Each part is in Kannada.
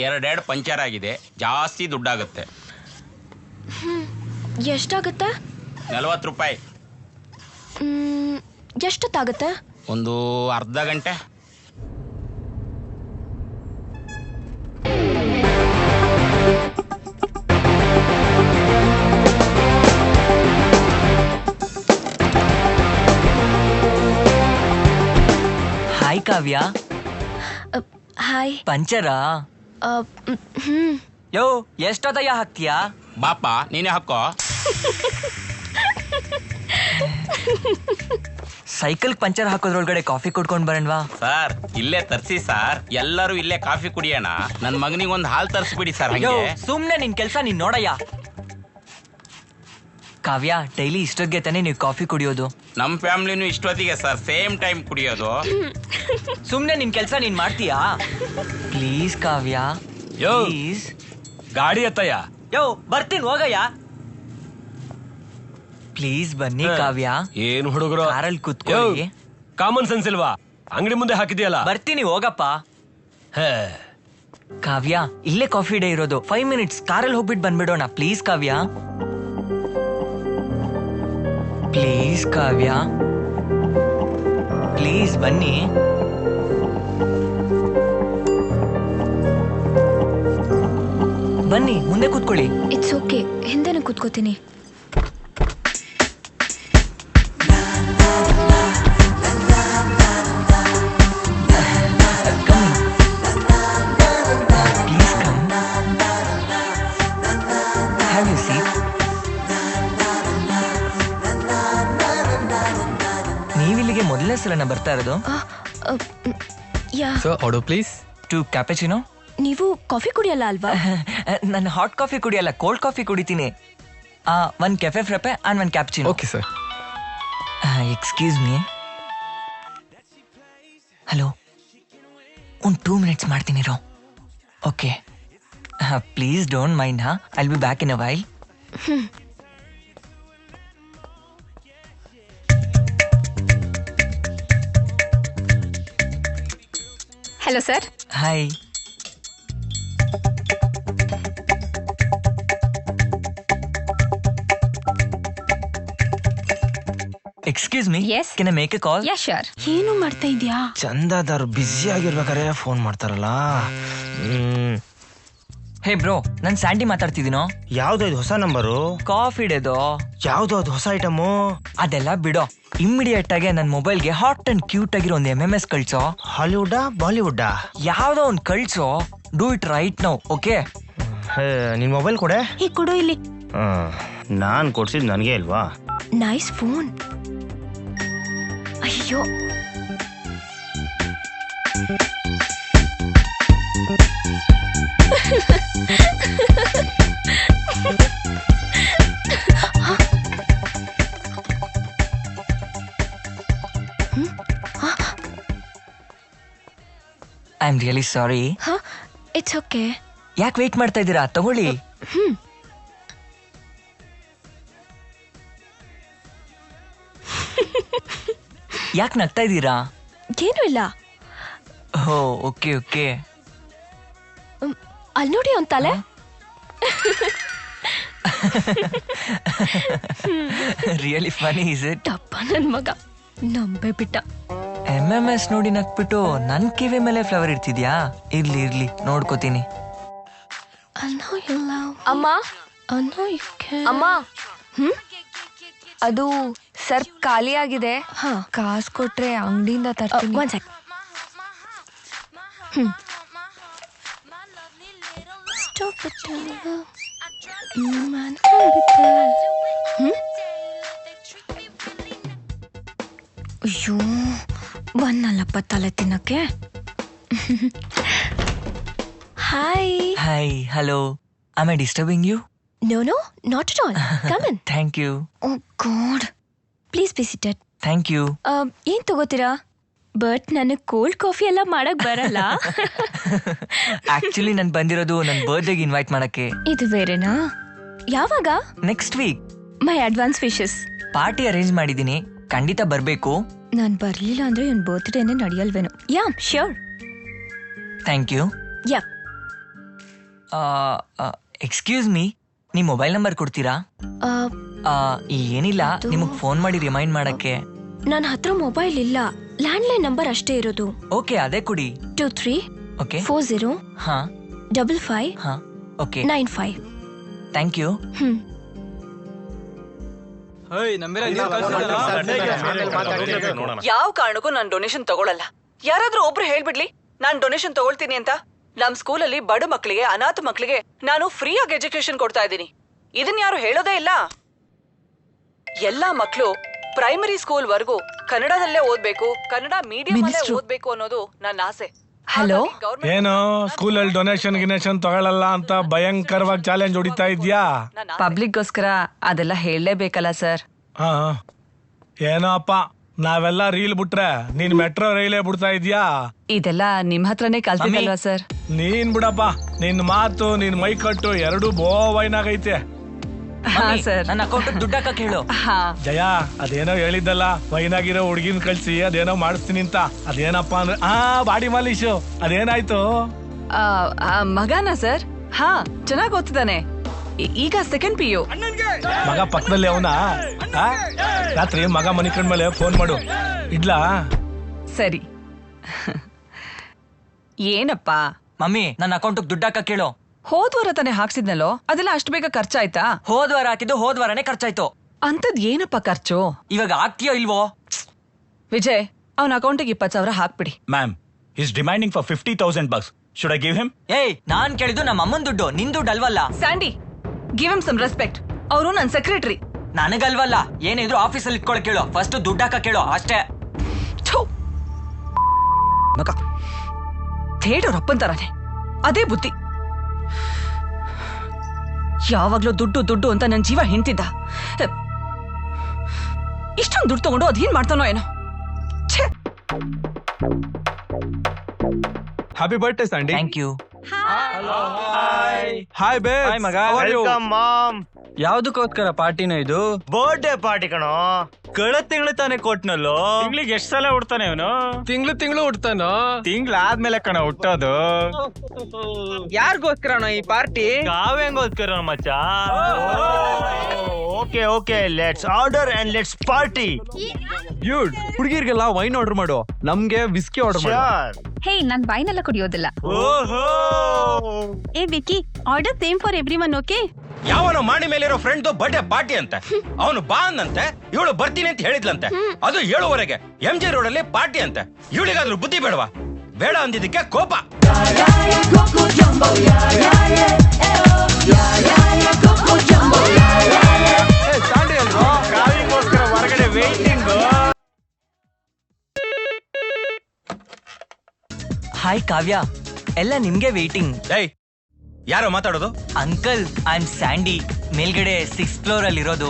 ಎರಡೆರಡು ಪಂಚರ್ ಆಗಿದೆ, ಜಾಸ್ತಿ ದುಡ್ಡಾಗುತ್ತೆ. ಎಷ್ಟಾಗುತ್ತೆ? 40 ರೂಪಾಯಿ. ಎಷ್ಟೊತ್ತಾಗುತ್ತೆ? ಒಂದು ಅರ್ಧ ಗಂಟೆ. ಹಾಯ್ ಕಾವ್ಯ. ಹಾಯ್. ಪಂಚರಾ? ಯೋ ಎಷ್ಟೊತ್ತಯ್ಯ ಹಾಕ್ತೀಯಾ? ಬಾಪ ನೀನೇ ಹಾಕೋ. ಸೈಕಲ್ ಪಂಚರ್ ಹಾಕೋದ್ರೊಳಗಡೆ ಕಾಫಿ ಕುಡ್ಕೊಂಡ್ ಬರೋಣವಾ? ಸರ್ ಇಲ್ಲೇ ತರ್ಸಿ ಸರ್, ಎಲ್ಲರೂ ಇಲ್ಲೇ ಕಾಫಿ ಕುಡಿಯೋಣ. ನನ್ ಮಗನಿಗೊಂದು ಹಾಲು ತರಿಸ್ಬಿಡಿ ಸರ್. ಯೋ ಹಂಗೆ ಸುಮ್ನೆ ನಿನ್ ಕೆಲ್ಸ ನೀನ್ ನೋಡಯ್ಯ. ಕಾವ್ಯ, ಡೈಲಿ ಇಷ್ಟೊತ್ತಿಗೆ ತಾನೇ ನೀವು ಕಾಫಿ ಕುಡಿಯೋದು? ನಮ್ ಫ್ಯಾಮಿಲಿನೂ ಇಷ್ಟೊತ್ತಿಗೆ ಸರ್ ಸೇಮ್ ಟೈಮ್ ಕುಡಿಯೋದು. ಸುಮ್ನೆ ನಿನ್ ಕೆಲ್ಸ ನೀನ್ ಮಾಡ್ತೀಯಾ? ಪ್ಲೀಸ್ ಕಾವ್ಯ, ಯೋ ಪ್ಲೀಸ್. ಗಾಡಿ ಎತ್ತಯ್ಯ. ಯೋ ಬರ್ತೀನಿ ಹೋಗಯ್ಯ. ಪ್ಲೀಸ್ ಬನ್ನಿ ಕಾವ್ಯ. ಏನ್ ಹುಡುಗರು ಕಾರಲ್ಲಿ ಕುತ್ಕೊಳ್ಳಿ. ಕಾಮನ್ ಸೆನ್ಸ್ ಇಲ್ವಾ? ಅಂಗಡಿ ಮುಂದೆ ಹಾಕಿದ್ಯಲ್ಲ. ಬರ್ತೀನಿ ಹೋಗಪ್ಪ. ಕಾವ್ಯ, ಇಲ್ಲೇ ಕಾಫಿ ಡೇ ಇರೋದು. 5 ಮಿನಿಟ್ಸ್ ಕಾರಲ್ಲಿ ಹೋಗ್ಬಿಟ್ಟು ಬಂದ್ಬಿಡೋಣ. Please Kavya, please Kavya, please ಬನ್ನಿ. ಬನ್ನಿ ಮುಂದೆ ಕೂತ್ಕೊಳ್ಳಿ. ಇಟ್ಸ್ ಓಕೆ, ಹಿಂದೆನೆ ಕೂತ್ಕೋತೀನಿ. Please come. Have a seat. ನೀವಿಲ್ಲಿಗೆ ಮೊದಲನೇ ಸಲನ ಬರ್ತಾ ಇರೋದು? Yeah. Sir order please. 2 cappuccino. ನೀವು ಕಾಫಿ ಕುಡಿಯಲ್ಲ ಅಲ್ವಾ? ನಾನು ಹಾಟ್ ಕಾಫಿ ಕುಡಿಯಲ್ಲ, ಕೋಲ್ಡ್ ಕಾಫಿ ಕುಡಿತೀನಿ. 1 cafe frappe and 1 cappuccino. Okay sir. Excuse me. Hello, ಒಂದು 2 ಮಿನಿಟ್ಸ್ ಮಾಡ್ತೀನಿ ರೋ. Okay, please don't mind. I will be back in a while. Hello sir. Hi. Excuse me. Yes. Can I make a call? Yeah sure. ಏನು ಮಾಡ್ತಾ ಇದ್ಯಾ? ಚಂದಾದಾರು ಬ್ಯುಸಿ ಆಗಿರ್ಬೇಕಾರೆ ಫೋನ್ ಮಾಡ್ತಾರಲ್ಲ. ಹೇ ಬ್ರೋ, ನಾನು ಸ್ಯಾಂಡಿ ಮಾತಾಡ್ತಿದ್ದೀನೋ. ಯಾವ್ದು ಇದು ಹೊಸ ನಂಬರು? ಕಾಫಿ ಡೇದು. ಯಾವ್ದು ಅದು ಹೊಸ ಐಟಮು? ಅದೆಲ್ಲ ಬಿಡೋ. ಇಮ್ಮಿಡಿಯೇಟ್ ಆಗಿ ನನ್ನ ಮೊಬೈಲ್ಗೆ ಹಾಟ್ ಅಂಡ್ ಕ್ಯೂಟ್ ಆಗಿರೋ ಒಂದು MMS ಕಳ್ಸೋ. ಹಾಲಿವುಡ್ಡಾ ಬಾಲಿವುಡ್ಡಾ? ಯಾವ್ದೋ ಒಂದು ಕಳ್ಸೋ. Do it right now. Okay? ನಿನ್ ಮೊಬೈಲ್ ಕೊಡೆ. ಹೇ ಕೊಡು ಇಲ್ಲಿ. ನಾನ್ ಕೊಡ್ಸಿದ್ ನನಗೆ ಅಲ್ವಾ? Nice phone. ಅಯ್ಯೋ, I am really sorry. It's okay. ಯಾಕೆ ವೇಟ್ ಮಾಡ್ತಾ ಇದ್ದೀರಾ? ತಗೊಳ್ಳಿ. ಯಾಕೆ ನಗ್ತಾ ಇದ್ದೀರಾ? ಏನು ಇಲ್ಲ. Oh okay okay. ಅಲ್ಲಿ ನೋಡಿ ಅವ್ನ್ ತಲೆ. Really funny is it? ಟಪ್ಪ ನನ್ ಮಗ ನಂಬೆ ಬಿಟ್ಟ. MMS ನೋಡಿ ನಕ್ಬಿಟ್ಟು ನನ್ ಕಿವಿ ಮೇಲೆ ಫ್ಲವರ್ ಇರ್ತಿದ್ಯಾ? ಇರ್ಲಿ ಇರ್ಲಿ, ನೋಡ್ಕೋತೀನಿ. ಅಮ್ಮ, ಅಮ್ಮ, ಅದು ಸರ್ಪ್ ಖಾಲಿ ಆಗಿದೆ. ಕಾಸು ಕೊಟ್ರೆ ಅಂಗಡಿಯಿಂದ ತರ್ತೀನಿ. ಒಂದ್ ಸೆಕ್. ಅಯ್ಯೋ, ಒಂದಲ್ಲಪ್ಪ ತಲೆ ತಿನ್ನಕ್ಕೆ. Hi. Hi, hello. Am I disturbing you? No, not at all. Come in. Thank you. Oh God. Please be seated. Thank you. ಏನ್ ತಗೋತೀರಾ? ಬಟ್ ನನಗೆ ಕೋಲ್ಡ್ ಕಾಫಿ ಎಲ್ಲ ಮಾಡಕ್ ಬರಲ್ಲ. ಆಕ್ಚುಲಿ ನಾನು ಬಂದಿರೋದು ನನ್ನ ಬರ್ತ್ಡೇಗೆ ಇನ್ವೈಟ್ ಮಾಡಕ್ಕೆ. ಇದು ಬೇರೆನಾ? ಯಾವಾಗ? Next week. My advance wishes. Party arrange ಮಾಡಿದೀನಿ, ಖಂಡಿತ ಬರ್ಬೇಕು. ನಾನ್ ಬರ್ಲಿಲ್ಲ ಅಂದ್ರೆ ಇವನ್ ಬರ್ತ್ಡೇನೆ ನಡೆಯಲ್ವೇನೋ. Yeah sure. Thank you. Yeah. Excuse me, ನಿಮ್ಮ ಮೊಬೈಲ್ ನಂಬರ್ ಕೊಡ್ತೀರಾ? ಏನಿಲ್ಲ, ನಿಮಗೆ ಫೋನ್ ಮಾಡಿ ರಿಮೈಂಡ್ ಮಾಡಕ್ಕೆ. ನನ್ನ ಹತ್ರ ಮೊಬೈಲ್ ಇಲ್ಲ, ಲ್ಯಾಂಡ್ಲೈನ್ ನಂಬರ್ ಅಷ್ಟೇ ಇರೋದು. ಓಕೆ, ಅದೇ ಕೊಡಿ. 23 ಓಕೆ. 40 ಹಾ 55 ಹಾ ಓಕೆ, 95. Thank you. ಯಾವ ಕಾರಣಕ್ಕೂ ನಾನು ಡೊನೇಷನ್ ತಗೊಳಲ್ಲ. ಯಾರಾದ್ರೂ ಒಬ್ರು ಹೇಳ್ಬಿಡ್ಲಿ ನಾನ್ ಡೊನೇಷನ್ ತಗೊಳ್ತೀನಿ ಅಂತ. ನಮ್ ಸ್ಕೂಲಲ್ಲಿ ಬಡ ಮಕ್ಕಳಿಗೆ, ಅನಾಥ ಮಕ್ಕಳಿಗೆ ನಾನು ಫ್ರೀ ಆಗಿ ಎಜುಕೇಶನ್ ಕೊಡ್ತಾ ಇದ್ದೀನಿ. ಇದನ್ ಯಾರು ಹೇಳೋದೇ ಇಲ್ಲ. ಎಲ್ಲಾ ಮಕ್ಕಳು ಪ್ರೈಮರಿ ಸ್ಕೂಲ್ ವರ್ಗೂ ಕನ್ನಡದಲ್ಲೇ ಓದ್ಬೇಕು, ಕನ್ನಡ ಮೀಡಿಯಂ ಅಲ್ಲೇ ಓದ್ಬೇಕು ಅನ್ನೋದು ನನ್ನ ಆಸೆ. ಹಲೋ, ಏನು ಸ್ಕೂಲಲ್ಲಿ ಡೊನೇಷನ್ ಗಿನೇಷನ್ ತಗೊಳ್ಳಲ್ಲ ಅಂತ ಭಯಂಕರವಾಗಿ ಚಾಲೆಂಜ್ ಹೊಡಿತಾ ಇದ್ಯಾ? ಪಬ್ಲಿಕ್ಗೋಸ್ಕರ ಅದೆಲ್ಲ ಹೇಳಲೇಬೇಕಲ್ಲ ಸರ್. ಹಾ, ಏನೋ ಅಪ್ಪ, ನಾವೆಲ್ಲ ರೀಲ್ ಬಿಟ್ರೆ ನೀನ್ ಮೆಟ್ರೋ ರೈಲೇ ಬಿಡ್ತಾ ಇದ್ಯಾ? ಇದೆಲ್ಲ ನಿಮ್ ಹತ್ರನೇ ಕಲ್ತಿದ್ದಲ್ವಾ ಸರ್? ನೀನ್ ಬಿಡಪ್ಪ, ನಿನ್ ಮಾತು ನಿನ್ ಮೈ ಕಟ್ಟು ಎರಡು ಬೋವೈನಾಗೈತೆ. ಹಾ ಸರ್. ನನ್ನ ಅಕೌಂಟ್ ದುಡ್ಡು ಹಾಕಕ್ ಹೇಳು. ಹಾ ಜಯ, ಅದೇನೋ ಹೇಳಿದ್ದಲ್ಲ, ವೈನಾಗಿರೋ ಹುಡ್ಗಿನ್ ಕಳ್ಸಿ ಅದೇನೋ ಮಾಡಿಸ್ತೀನಿ ಅಂತ. ಅದೇನಪ್ಪ ಅಂದ್ರೆ ಬಾಡಿ ಮಾಲೀಶು, ಅದೇನಾಯ್ತು? ಮಗನ ಸರ್? ಹಾ, ಚೆನ್ನಾಗ್ ಓದ್ತಿದ್ದಾನೆ. ಈಗ ಸೆಕೆಂಡ್ PU. ಮಗ ಪಕ್ಕದಲ್ಲಿ ಅವನ. ರಾತ್ರಿ ಮಗ ಮನಿ ಕಂಡ್ಮೇಲೆ ಫೋನ್ ಮಾಡು, ಇಡ್ಲಾ? ಸರಿ. ಏನಪ್ಪ ಮಮ್ಮಿ, ನನ್ನ ಅಕೌಂಟ್ ದುಡ್ಡು ಹಾಕಕ್ ಹೇಳು. ಹೋದ್ವಾರ ತಾನೆ ಹಾಕ್ಸಿದ್ನಲ್ಲೋ, ಅದೆಲ್ಲ ಅಷ್ಟು ಬೇಗ ಖರ್ಚಾಯ್ತಾ? ಹೋದ್ವಾರ ಹಾಕಿದ್ದು ಹೋದ್ವಾರನೇ ಖರ್ಚಾಯ್ತು. ಅಂತದ್ ಏನಪ್ಪ ಖರ್ಚು? ಇವಾಗ ಆಗ್ತೀಯೋ ಇಲ್ವೋ? ವಿಜಯ್, ಅವನ ಅಕೌಂಟಿಗೆ 20,000 ಹಾಕ್ಬಿಡಿ. Ma'am, he's demanding for $50,000. Should I give him? ಏಯ್, ನಾನ್ ಕೇಳಿದ್ದು ನಮ್ಮ ಅಮ್ಮನ್ ದುಡ್ಡು, ನಿನ್ ದುಡ್ಡು ಅಲ್ವಲ್ಲ. Sandy, give him some respect. ಅವರು ನನ್ ಸೆಕ್ರೆಟರಿ. ನನಗಲ್ವಲ್ಲ, ಏನಿದ್ರು ಆಫೀಸಲ್ಲಿ ಇಟ್ಕೊಳಕ್ ಕೇಳು. ಫಸ್ಟ್ ದುಡ್ಡು ಹಾಕಕ್ ಕೇಳು ಅಷ್ಟೇ. ಮಗ ಥೇಡೋರ್ ಅಪ್ಪನ್ ತರಾನೆ, ಅದೇ ಬುದ್ಧಿ. ಯಾವಾಗ್ಲೂ ದುಡ್ಡು ದುಡ್ಡು ಅಂತ ನನ್ ಜೀವ ಹಿಂತಿದ್ದ. ಇಷ್ಟೊಂದು ದುಡ್ಡು ತಗೊಂಡು ಅದೇನ್ ಮಾಡ್ತಾನೋ ಏನೋ. Happy birthday Sandy. Thank you. Hi bae. Hi ಮಗ. Welcome mom. ಯಾವ್ದಕ್ಕೋಸ್ಕರ ಪಾರ್ಟಿನ ಇದು? ಬರ್ಡೇ ಪಾರ್ಟಿ ಕಣೋ. ಕಳೆದ ತಿಂಗಳು ತಾನೇ ಕೊಟ್ನಲ್ಲೋ. ತಿಂಗ್ಳಿಗೆ ಎಷ್ಟು ಸಲ ಹುಡ್ತಾನೆ ಅವನು? ತಿಂಗಳು ಹುಡ್ತಾನೋ. ತಿಂಗ್ಳಾದ್ಮೇಲೆ ಕಣ ಹುಟ್ಟೋದು. ಯಾರಿಗೋಸ್ಕರ ಈ ಪಾರ್ಟಿ? ನಾವೇಂಗೋಸ್ಕರ ಮಚ್ಚ. Okay okay, let's order and let's party. ಹುಡುಗಿರ್ಗೆಲ್ಲ ವೈನ್ ಆರ್ಡರ್ ಮಾಡು, ನಮ್ಗೆ ವಿಸ್ಕಿ ಆರ್ಡರ್ ಮಾಡು. ಹೇ, ನಾನ್ ವೈನೆಲ್ಲ ಕುಡಿಯೋದಿಲ್ಲ. ಏ Vicky, order same for everyone, okay? ಯಾವನೋ ಮಾಡಿ ಮೇಲಿರೋ ಫ್ರೆಂಡ್ ಬರ್ಡೇ ಪಾರ್ಟಿ ಅಂತೆ. ಅವನು ಬಾ ಅಂದಂತೆ, ಇವಳು ಬರ್ತೀನಿ ಅಂತ ಹೇಳಿದ್ಲಂತೆ. ಅದು 7:15 MG ರೋಡ್ ಅಲ್ಲಿ ಪಾರ್ಟಿ ಅಂತೆ. ಇವಳಿಗಾದ್ರೂ ಬುದ್ಧಿ ಬೇಡವಾ? ಬೇಡ ಅಂದಿದ್ದಕ್ಕೆ ಕೋಪ. ಹೊರಗಡೆ ವೇಟಿಂಗ್. ಹಾಯ್ ಕಾವ್ಯ, ಎಲ್ಲ ನಿಮ್ಗೆ ವೇಟಿಂಗ್. ಏಯ್, ಯಾರೋ ಮಾತಾಡೋದು? Uncle, I am Sandy. ಮೇಲ್ಗಡೆ 6th ಫ್ಲೋರ್ ಅಲ್ಲಿ ಇರೋದು.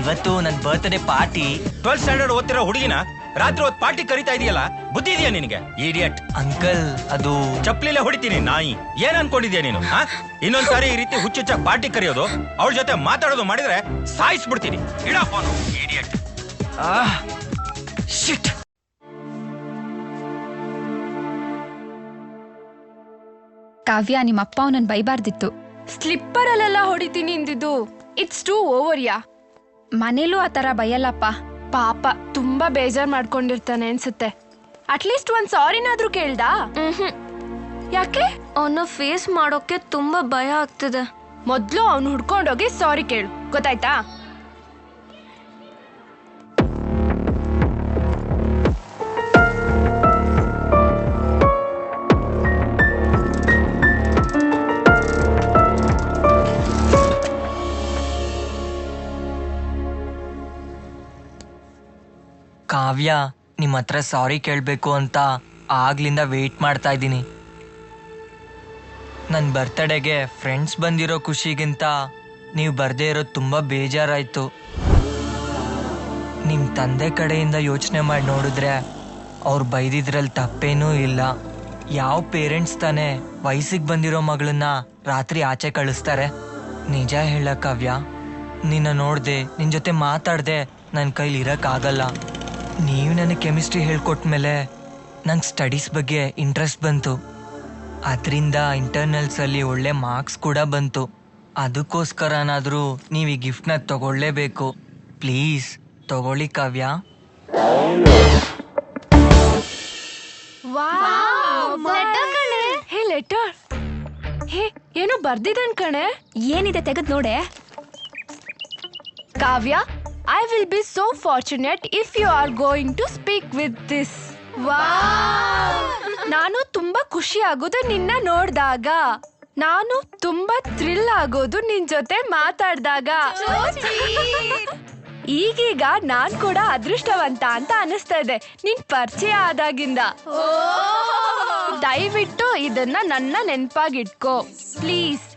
ಇವತ್ತು ನನ್ ಬರ್ತ್ಡೇ ಪಾರ್ಟಿ. 12th ಸ್ಟ್ಯಾಂಡರ್ಡ್ ಓದ್ತಿರೋ ಹುಡುಗಿನ ರಾತ್ರಿ ಹೊತ್ತು ಪಾರ್ಟಿ ಕರಿತಾ ಇದೆಯಲ್ಲ, ಬುದ್ಧಿ ಇದೆಯಾ ನಿನಗೆ? ಇಡಿಯಟ್. ಅಂಕಲ್, ಅದು ಚಪ್ಲಿಲೆ ಹೊಡಿತೀನಿ ನಾಯಿ. ಏನ್ ಅನ್ಕೊಂಡಿದ್ಯಾ ನೀನು? ಇನ್ನೊಂದ್ಸಾರಿ ಈ ರೀತಿ ಹುಚ್ಚುಚ್ಚ ಪಾರ್ಟಿ ಕರೆಯೋದು, ಅವಳ ಜೊತೆ ಮಾತಾಡೋದು ಮಾಡಿದ್ರೆ ಸಾಯಿಸ್ಬಿಡ್ತೀನಿ. ಇಡ ಫೋನ್, ಇಡಿಯಟ್. ಶಿಟ್. ಕಾವ್ಯ, ನಿಮ್ಮ ಅಪ್ಪ ಅವನನ್ನ ಬೈಬಾರ್ದಿತ್ತು. ಸ್ಲಿಪ್ಪರ್ ಅಲ್ಲೆಲ್ಲ ಹೊಡಿತೀನಿ ಇಂದಿದ್ದು. ಇಟ್ಸ್ ಟೂ ಓವರ್ ಯಾ. ಮನೇಲೂ ಆತರ ಬೈಯಲ್ಲಪ್ಪ. ಪಾಪ ತುಂಬಾ ಬೇಜಾರ್ ಮಾಡ್ಕೊಂಡಿರ್ತಾನೆ ಅನ್ಸುತ್ತೆ. ಅಟ್ಲೀಸ್ಟ್ ಒಂದ್ ಸಾರಿನಾದ್ರೂ ಕೇಳ್ದಾ? ಯಾಕೆ? ಅವನ್ನ ಫೇಸ್ ಮಾಡೋಕೆ ತುಂಬಾ ಭಯ ಆಗ್ತಿದೆ. ಮೊದ್ಲು ಅವ್ನು ಹುಡ್ಕೊಂಡೋಗಿ ಸಾರಿ ಕೇಳು, ಗೊತ್ತಾಯ್ತಾ? ಕಾವ್ಯ, ನಿಮ್ಮ ಹತ್ರ ಸಾರಿ ಕೇಳಬೇಕು ಅಂತ ಆಗ್ಲಿಂದ ವೇಟ್ ಮಾಡ್ತಾ ಇದ್ದೀನಿ. ನನ್ನ ಬರ್ತಡೇಗೆ ಫ್ರೆಂಡ್ಸ್ ಬಂದಿರೋ ಖುಷಿಗಿಂತ ನೀವು ಬರ್ದೇ ಇರೋದು ತುಂಬ ಬೇಜಾರಾಯಿತು. ನಿಮ್ಮ ತಂದೆ ಕಡೆಯಿಂದ ಯೋಚನೆ ಮಾಡಿ ನೋಡಿದ್ರೆ ಅವ್ರು ಬೈದಿದ್ರಲ್ಲಿ ತಪ್ಪೇನೂ ಇಲ್ಲ. ಯಾವ ಪೇರೆಂಟ್ಸ್ ತಾನೇ ವಯಸ್ಸಿಗೆ ಬಂದಿರೋ ಮಗಳನ್ನ ರಾತ್ರಿ ಆಚೆ ಕಳಿಸ್ತಾರೆ? ನಿಜ ಹೇಳ ಕಾವ್ಯ, ನಿನ್ನ ನೋಡ್ದೆ, ನಿನ್ನ ಜೊತೆ ಮಾತಾಡ್ದೆ ನನ್ನ ಕೈಲಿ ಇರೋಕ್ಕಾಗಲ್ಲ. ನೀವು ನನಗೆ ಕೆಮಿಸ್ಟ್ರಿ ಹೇಳ್ಕೊಟ್ಮೇಲೆ ನಂಗೆ ಸ್ಟಡೀಸ್ ಬಗ್ಗೆ ಇಂಟ್ರೆಸ್ಟ್ ಬಂತು. ಅದರಿಂದ ಇಂಟರ್ನಲ್ಸ್ ಅಲ್ಲಿ ಒಳ್ಳೆ ಮಾರ್ಕ್ಸ್ ಕೂಡ ಬಂತು. ಅದಕ್ಕೋಸ್ಕರನಾದ್ರೂ ನೀವು ಈ ಗಿಫ್ಟ್ನ ತಗೊಳ್ಳೇಬೇಕು. ಪ್ಲೀಸ್ ತಗೊಳ್ಳಿ ಕಾವ್ಯ. ಹೇ ಲೆಟರ್. ಹೇ ಏನೋ ಬರ್ದಿದನ್ ಕಣೆ. ಏನಿದೆ ತೆಗೆದ್ ನೋಡೆ. ಕಾವ್ಯ, I will be so fortunate if you are going to speak with this. ನಾನು ತುಂಬಾ ಖುಷಿ ಆಗೋದು ನಿನ್ನ ನೋಡ್ದಾಗ. ನಾನು ತುಂಬಾ ಥ್ರಿಲ್ ಆಗೋದು ನಿನ್ ಜೊತೆ ಮಾತಾಡ್ದಾಗ. ಈಗೀಗ ನಾನ್ ಕೂಡ ಅದೃಷ್ಟವಂತ ಅಂತ ಅನಿಸ್ತಾ ಇದೆ ನಿನ್ ಪರಿಚಯ ಆದಾಗಿಂದ. ದಯವಿಟ್ಟು ಇದನ್ನ ನನ್ನ ನೆನ್ಪಾಗಿಟ್ಕೋ ಪ್ಲೀಸ್.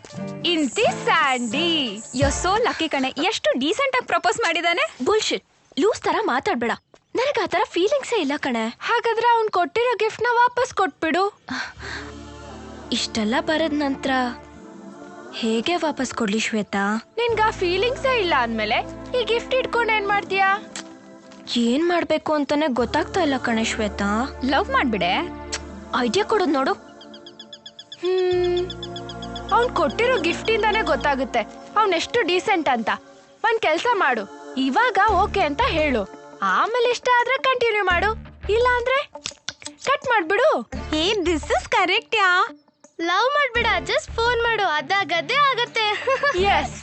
ಇಂತಿ ಸ್ಯಾಂಡಿ. ಯೋ ಸೋ ಲಕ್ಕಿ ಕಣೆ. ಎಷ್ಟು ಡೀಸೆಂಟ್ ಆಗಿ ಪ್ರಪೋಸ್ ಮಾಡಿದಾನೆ. ಬುಲ್ಶಿಟ್. ಲೂಸ್ ತರ ಮಾತಾಡ್ಬೇಡ. ನನಗೆ ಆ ತರ ಫೀಲಿಂಗ್ಸೇ ಇಲ್ಲ ಕಣೆ. ಹಾಗಾದ್ರೆ ಅವ್ನ್ ಕೊಟ್ಟಿರೋ ಗಿಫ್ಟ್ ನ ವಾಪಸ್ ಕೊಟ್ಬಿಡು. ಇಷ್ಟೆಲ್ಲ ಬರದ್ ನಂತರ ಹೇಗೆ ವಾಪಸ್ ಕೊಡ್ಲಿ ಶ್ವೇತಾ? ನಿನ್ಗ ಆ ಫೀಲಿಂಗ್ಸೇ ಇಲ್ಲ ಅಂದ್ಮೇಲೆ ಈ ಗಿಫ್ಟ್ ಇಟ್ಕೊಂಡು ಏನ್ ಮಾಡ್ತೀಯಾ? ಏನ್ ಮಾಡ್ಬೇಕು ಅಂತಾನೆ ಗೊತ್ತಾಗ್ತಾ ಇಲ್ಲ ಕಣೆ ಶ್ವೇತಾ. ಲವ್ ಮಾಡ್ಬಿಡೆ. ಐಡಿಯಾ ಕೊಡೋದ್ ನೋಡು. ಅವ್ನ್ ಕೊಟ್ಟಿರೋ ಗಿಫ್ಟ್ ಇಂದಾನೆ ಗೊತ್ತಾಗುತ್ತೆ ಅವ್ನ್ ಎಷ್ಟು ಡೀಸೆಂಟ್ ಅಂತ. ಒಂದ್ ಕೆಲ್ಸ ಮಾಡು, ಇವಾಗ ಓಕೆ ಅಂತ ಹೇಳು, ಆಮೇಲೆ ಇಷ್ಟ ಆದ್ರೆ ಕಂಟಿನ್ಯೂ ಮಾಡು, ಇಲ್ಲ ಅಂದ್ರೆ ಕಟ್ ಮಾಡ್ಬಿಡು. This is correct yeah. Love ಮಾಡ್ಬಿಡ, ಜಸ್ಟ್ ಫೋನ್ ಮಾಡು, ಅದಾಗದೇ ಆಗತ್ತೆ. ಎಸ್.